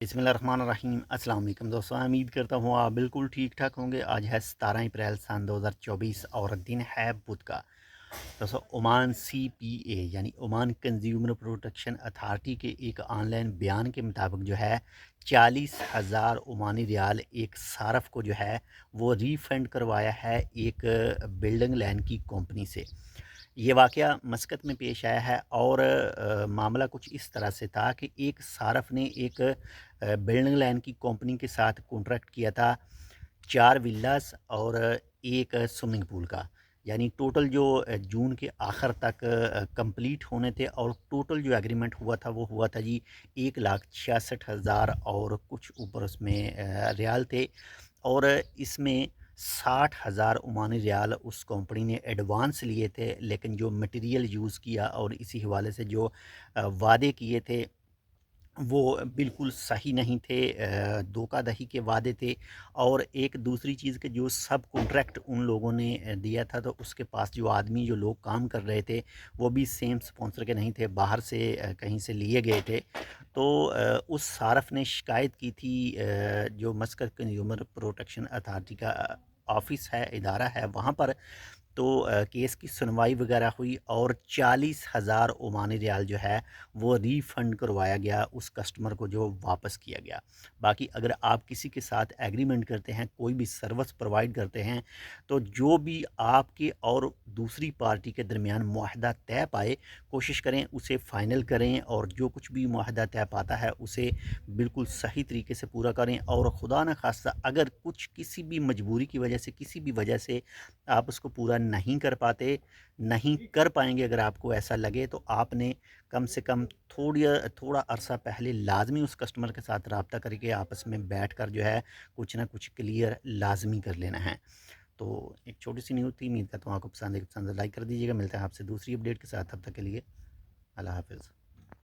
बिस्मिल्लाहिर्रहमानिर्रहीम। अस्सलाम वालेकुम दोस्तों, उम्मीद करता हूँ आप बिल्कुल ठीक ठाक होंगे। आज है 17 अप्रैल सन 2024 और दिन है बुध का। दोस्तों, ओमान CPA यानी ओमान कंज्यूमर प्रोटेक्शन अथॉरिटी के एक ऑनलाइन बयान के मुताबिक जो है 40,000 ओमानी रियाल एक सारफ को जो है वो रीफ़ंड करवाया है एक बिल्डिंग लैंड की कंपनी से। ये वाक़या मस्कत में पेश आया है और मामला कुछ इस तरह से था कि एक सारफ ने एक बिल्डिंग लाइन की कंपनी के साथ कॉन्ट्रैक्ट किया था 4 विल्लास और एक स्विमिंग पूल का। यानी टोटल जो जून के आखिर तक कंप्लीट होने थे और टोटल जो एग्रीमेंट हुआ था वो हुआ था जी 1,66,000 और कुछ ऊपर उसमें रियाल थे। और इसमें 60,000 ओमानी रियाल उस कंपनी ने एडवांस लिए थे, लेकिन जो मटेरियल यूज़ किया और इसी हवाले से जो वादे किए थे वो बिल्कुल सही नहीं थे, धोखाधड़ी के वादे थे। और एक दूसरी चीज़ कि जो सब कॉन्ट्रैक्ट उन लोगों ने दिया था, तो उसके पास जो आदमी जो लोग काम कर रहे थे वो भी सेम स्पॉन्सर के नहीं थे, बाहर से कहीं से लिए गए थे। तो उस सारफ ने शिकायत की थी, जो मस्कत कंज्यूमर प्रोटेक्शन अथॉरिटी का ऑफिस है, इदारा है वहाँ पर। तो केस की सुनवाई वगैरह हुई और 40,000 ओमानी रियाल जो है वो रीफ़ंड करवाया गया उस कस्टमर को, जो वापस किया गया। बाकी अगर आप किसी के साथ एग्रीमेंट करते हैं, कोई भी सर्विस प्रोवाइड करते हैं, तो जो भी आपके और दूसरी पार्टी के दरमियान मुआहदा तय पाए, कोशिश करें उसे फ़ाइनल करें और जो कुछ भी मुआहदा तय पाता है उसे बिल्कुल सही तरीके से पूरा करें। और खुदा न खास्ता अगर कुछ किसी भी मजबूरी की वजह से, किसी भी वजह से आप उसको पूरा नहीं कर पाते, नहीं कर पाएंगे, अगर आपको ऐसा लगे, तो आपने कम से कम थोड़ा अरसा पहले लाजमी उस कस्टमर के साथ रब्ता करके आपस में बैठ कर जो है कुछ ना कुछ क्लियर लाजमी कर लेना है। तो एक छोटी सी न्यूज़ थी, उम्मीद करता हूँ आपको पसंद है। पसंद लाइक कर दीजिएगा। मिलते हैं आपसे दूसरी अपडेट के साथ, तब तक के लिए अल्लाह हाफिज़।